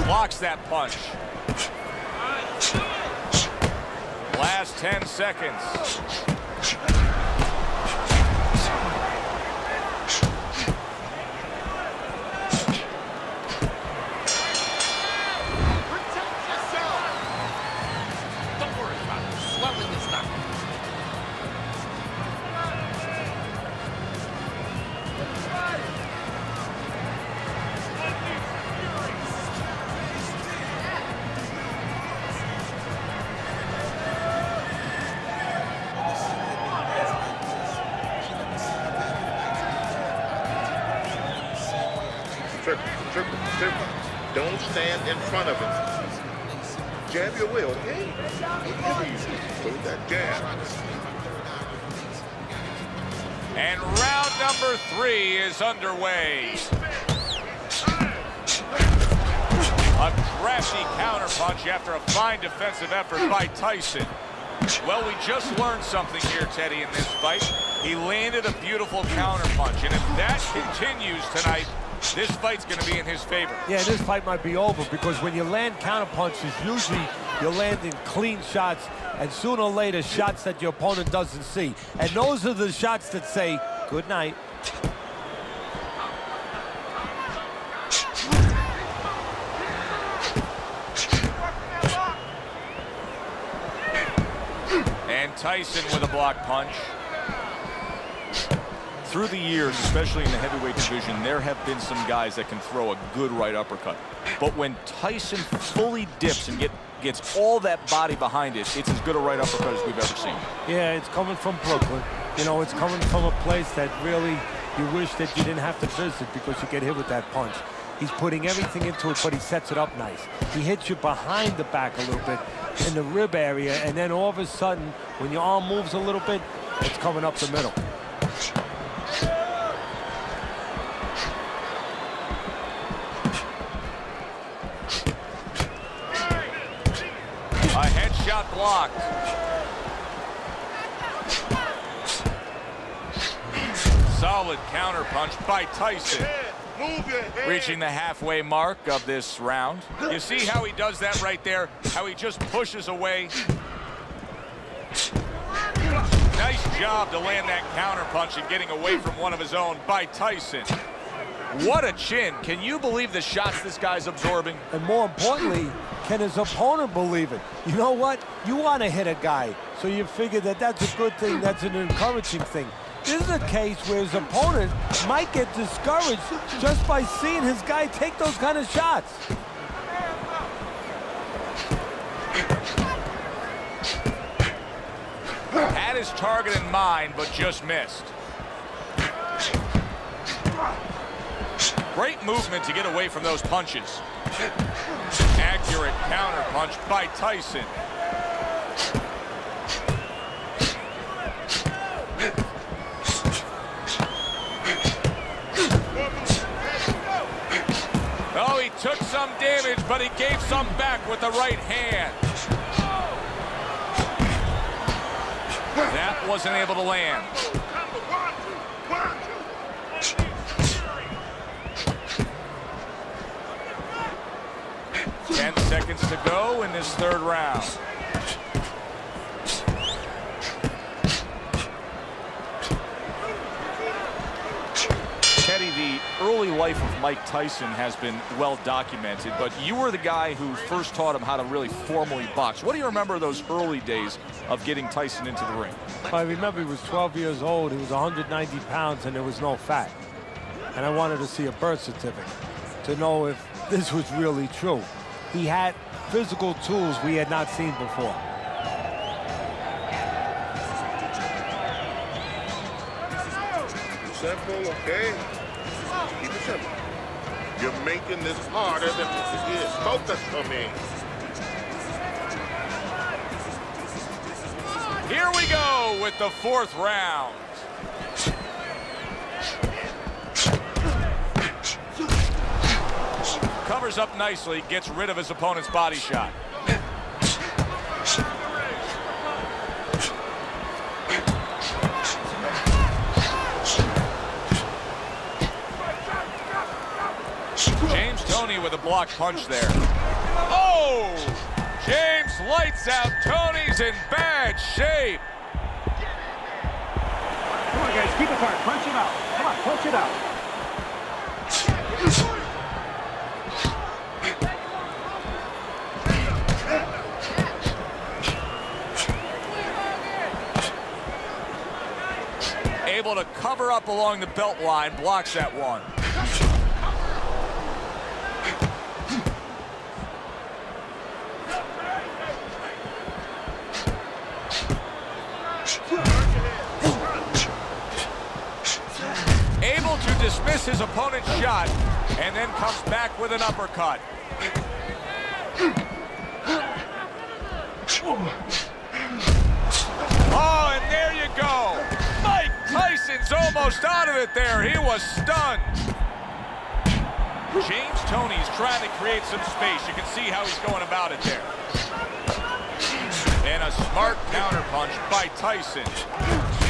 Blocks that punch. Last 10 seconds. Protect yourself. Don't worry about it. Swelling is not. Triple. Don't stand in front of him. Jab your way, okay? Easy. Throw that jab. And round number 3 is underway. A crafty counterpunch after a fine defensive effort by Tyson. Well, we just learned something here, Teddy, in this fight. He landed a beautiful counterpunch, and if that continues tonight, this fight's going to be in his favor. Yeah, this fight might be over because when you land counterpunches, usually you're landing clean shots and sooner or later shots that your opponent doesn't see. And those are the shots that say, good night. And Tyson with a block punch. Through the years, especially in the heavyweight division, there have been some guys that can throw a good right uppercut. But when Tyson fully dips and gets all that body behind it, it's as good a right uppercut as we've ever seen. Yeah, it's coming from Brooklyn. You know, it's coming from a place that really you wish that you didn't have to visit because you get hit with that punch. He's putting everything into it, but he sets it up nice. He hits you behind the back a little bit in the rib area, and then all of a sudden, when your arm moves a little bit, it's coming up the middle. A headshot blocked. Solid counterpunch by Tyson. Reaching the halfway mark of this round. You see how he does that right there? How he just pushes away. Nice job to land that counterpunch and getting away from one of his own by Tyson. What a chin. Can you believe the shots this guy's absorbing? And more importantly, can his opponent believe it? You know what? You want to hit a guy, so you figure that that's a good thing, that's an encouraging thing. This is a case where his opponent might get discouraged just by seeing his guy take those kind of shots. Had his target in mind, but just missed. Great movement to get away from those punches. Accurate counterpunch by Tyson. damage, but he gave some back with the right hand. That wasn't able to land. 10 seconds to go in this third round. Teddy, the early life of Mike Tyson has been well documented, but you were the guy who first taught him how to really formally box. What do you remember of those early days of getting Tyson into the ring? I remember he was 12 years old, he was 190 pounds, and there was no fat. And I wanted to see a birth certificate to know if this was really true. He had physical tools we had not seen before. Simple, okay? Keep it simple. You're making this harder than it is. Focus for me. Here we go with the fourth round. Covers up nicely, gets rid of his opponent's body shot. James Toney with a blocked punch there. Oh! James lights out. Toney's in bad shape. Come on, guys, keep it hard. Punch it out. Come on, punch it out. Able to cover up along the belt line, blocks that one. Able to dismiss his opponent's shot, and then comes back with an uppercut. Oh, and there you go. Mike Tyson's almost out of it there. He was stunned. James Toney's trying to create some space. You can see how he's going about it there. And a smart counterpunch by Tyson.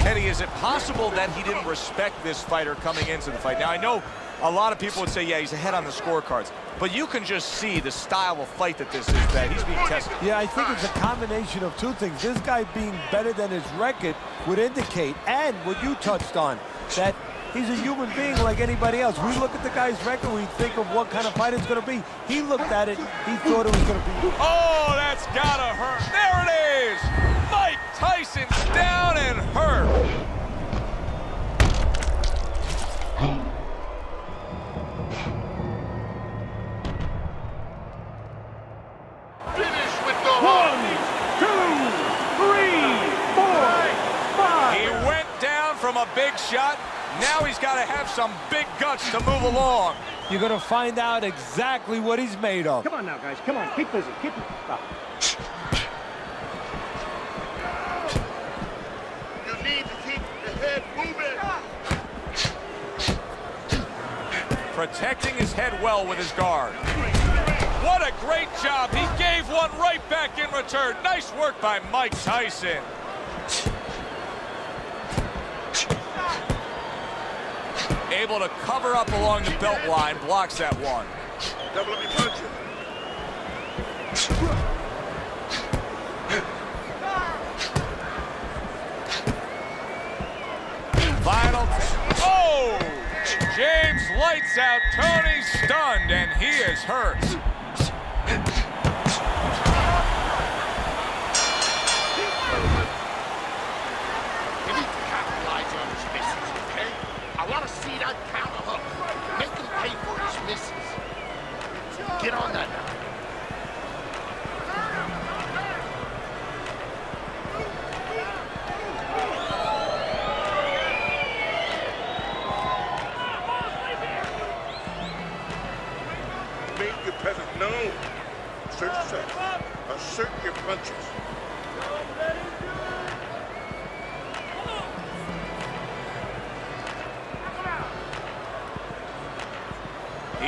Eddie, is it possible that he didn't respect this fighter coming into the fight? Now, I know a lot of people would say, yeah, he's ahead on the scorecards, but you can just see the style of fight that this is, that he's being tested. Yeah, I think it's a combination of two things. This guy being better than his record would indicate, and what you touched on, that he's a human being like anybody else. We look at the guy's record, we think of what kind of fight it's going to be. He looked at it, he thought it was going to be. Oh, that's gotta hurt. There it is. Mike Tyson's down and hurt. Finish with the 1, 2, 3, 4, 5. He went down from a big shot. Now he's got to have some big guts to move along. You're going to find out exactly what he's made of. Come on now, guys. Come on. Keep busy. Keep it. Stop. You need to keep the head moving. Protecting his head well with his guard. What a great job. He gave one right back in return. Nice work by Mike Tyson. Able to cover up along the belt line, blocks that one. Double up your punches. Final. Oh! James lights out. Toney's stunned, and he is hurt. You need to capitalize on his misses, okay? I want to see that counter hook. Make him pay for his misses. Get on that now. Make your presence known. Assert yourself. Assert your punches.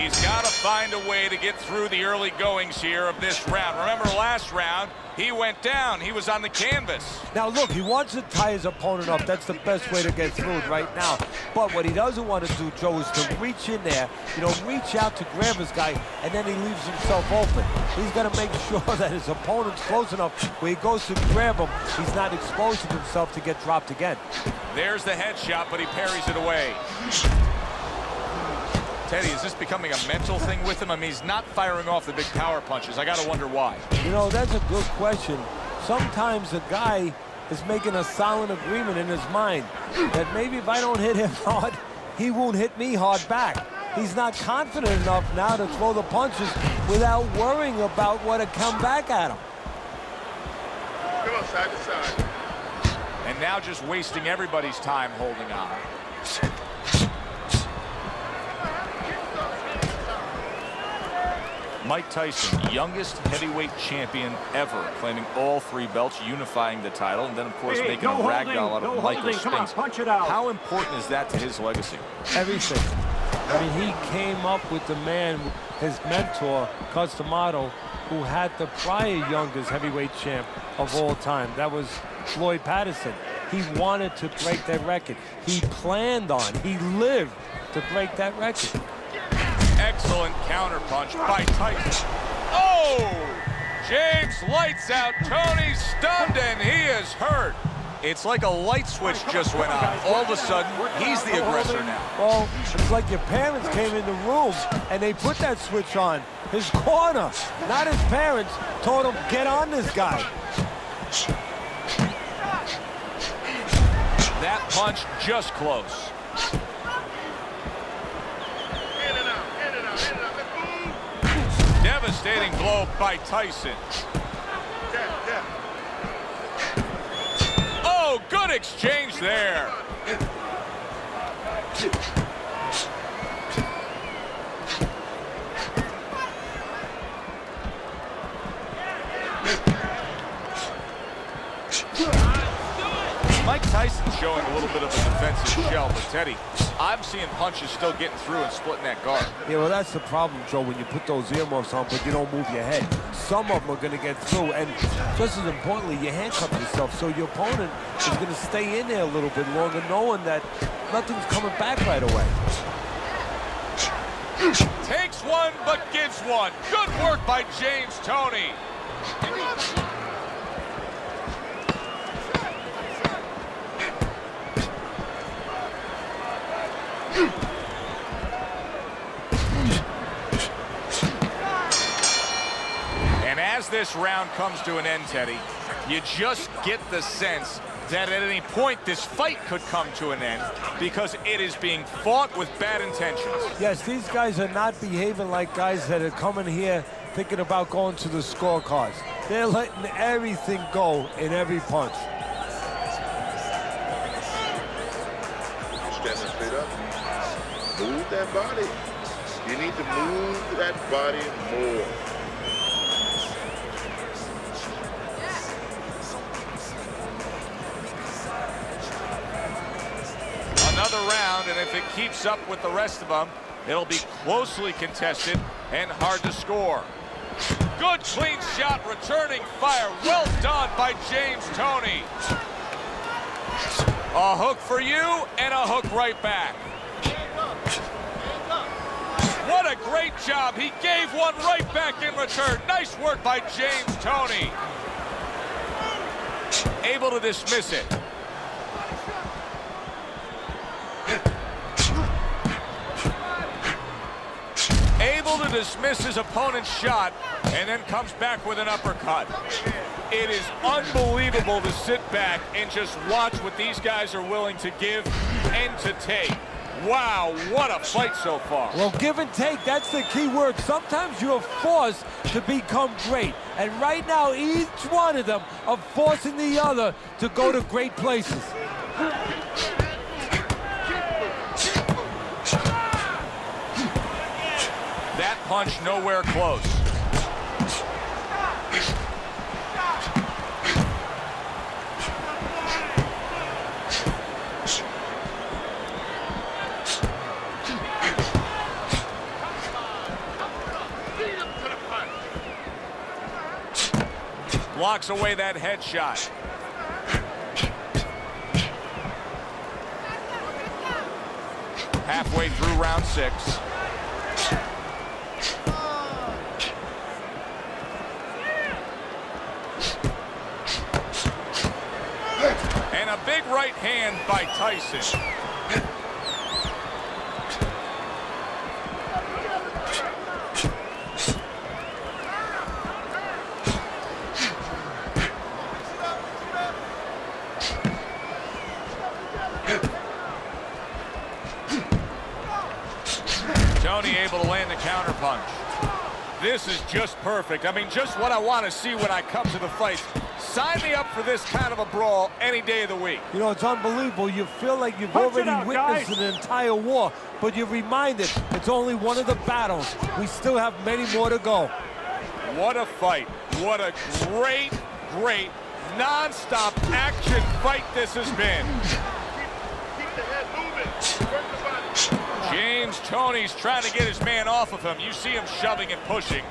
He's got to find a way to get through the early goings here of this round. Remember last round, he went down. He was on the canvas. Now look, he wants to tie his opponent up. That's the best way to get through it right now. But what he doesn't want to do, Joe, is to reach in there, reach out to grab his guy, and then he leaves himself open. He's got to make sure that his opponent's close enough where he goes to grab him, he's not exposing himself to get dropped again. There's the headshot, but he parries it away. Teddy, is this becoming a mental thing with him? I mean, he's not firing off the big power punches. I got to wonder why. That's a good question. Sometimes a guy is making a silent agreement in his mind that maybe if I don't hit him hard, he won't hit me hard back. He's not confident enough now to throw the punches without worrying about what had come back at him. Come on, side to side. And now just wasting everybody's time holding on. Mike Tyson, youngest heavyweight champion ever, claiming all 3 belts, unifying the title, and then, of course, making a ragdoll out of Michael Spinks. Punch it out. How important is that to his legacy? Everything. I mean, he came up with the man, his mentor, Calzaghe, who had the prior youngest heavyweight champ of all time. That was Floyd Patterson. He wanted to break that record. He planned on, he lived to break that record. Excellent counterpunch by Tyson. Oh! James lights out. Toney stunned, and he is hurt. It's like a light switch just went on. All of a sudden, he's the aggressor now. Well, it's like your parents came in the room and they put that switch on. His corner, not his parents, told him, get on this guy. That punch just close. Devastating blow by Tyson. Oh, good exchange there. Mike Tyson's showing a little bit of a defensive shell, but Teddy, I'm seeing punches still getting through and splitting that guard. Yeah, well, that's the problem, Joe, when you put those earmuffs on, but you don't move your head. Some of them are going to get through, and just as importantly, you handcuff yourself, so your opponent is going to stay in there a little bit longer, knowing that nothing's coming back right away. Takes one, but gives one. Good work by James Toney. And as this round comes to an end, Teddy, you just get the sense that at any point this fight could come to an end because it is being fought with bad intentions. Yes, these guys are not behaving like guys that are coming here thinking about going to the scorecards. They're letting everything go in every punch. Standing straight up. Move that body. You need to move that body more. Another round, and if it keeps up with the rest of them, it'll be closely contested and hard to score. Good clean shot, returning fire. Well done by James Toney. A hook for you and a hook right back. What a great job. He gave one right back in return. Nice work by James Toney. Able to dismiss it. Able to dismiss his opponent's shot and then comes back with an uppercut. It is unbelievable to sit back and just watch what these guys are willing to give and to take. Wow, what a fight so far. Well, give and take, that's the key word. Sometimes you're forced to become great. And right now, each one of them are forcing the other to go to great places. That punch nowhere close. blocks away that headshot. Halfway through round 6. And a big right hand by Tyson. Toney able to land the counterpunch. This is just perfect. I mean, just what I want to see when I come to the fight. Sign me up for this kind of a brawl any day of the week. You know, it's unbelievable. You feel like you've Punch it already out, witnessed guys. an entire war, but you're reminded it's only one of the battles. We still have many more to go. What a fight. What a great, great, non-stop action fight this has been. Keep the head moving. Work the body. James Toney's trying to get his man off of him. You see him shoving and pushing.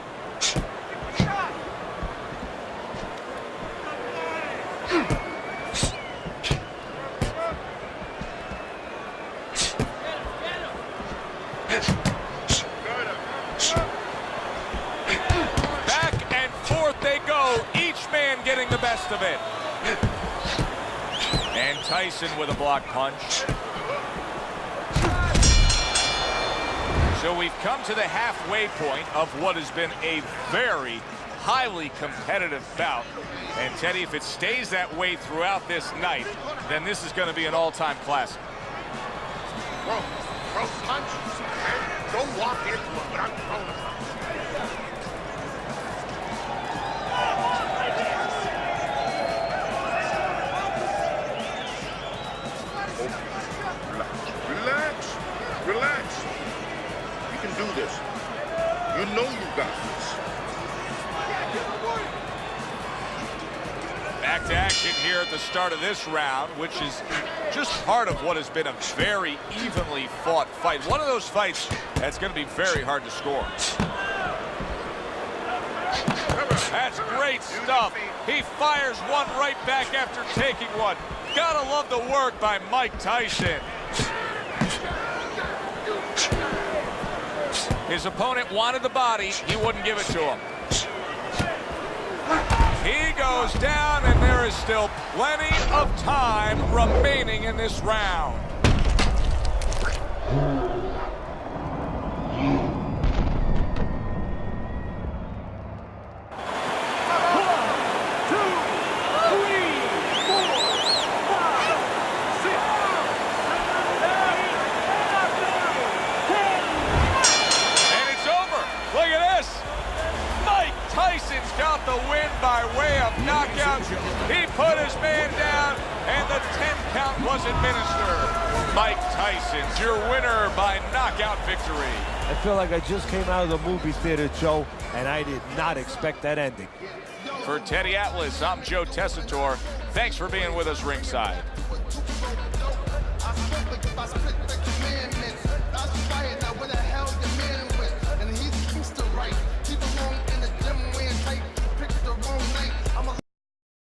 Back and forth they go, each man getting the best of it. And Tyson with a block punch. So we've come to the halfway point of what has been a very highly competitive bout. And Teddy, if it stays that way throughout this night, then this is going to be an all-time classic. Throw punches, man. Don't walk into it without throwing a punch. Relax. Relax. You can do this. You know you got this. Back to action here at the start of this round, which is just part of what has been a very evenly fought fight. One of those fights that's going to be very hard to score. That's great stuff. He fires one right back after taking one. Gotta love the work by Mike Tyson. His opponent wanted the body. He wouldn't give it to him. He goes down, and there is still plenty of time remaining in this round. Tyson's got the win by way of knockout. He put his man down, and the 10 count was administered. Mike Tyson's your winner by knockout victory. I feel like I just came out of the movie theater, Joe, and I did not expect that ending. For Teddy Atlas, I'm Joe Tessitore. Thanks for being with us ringside.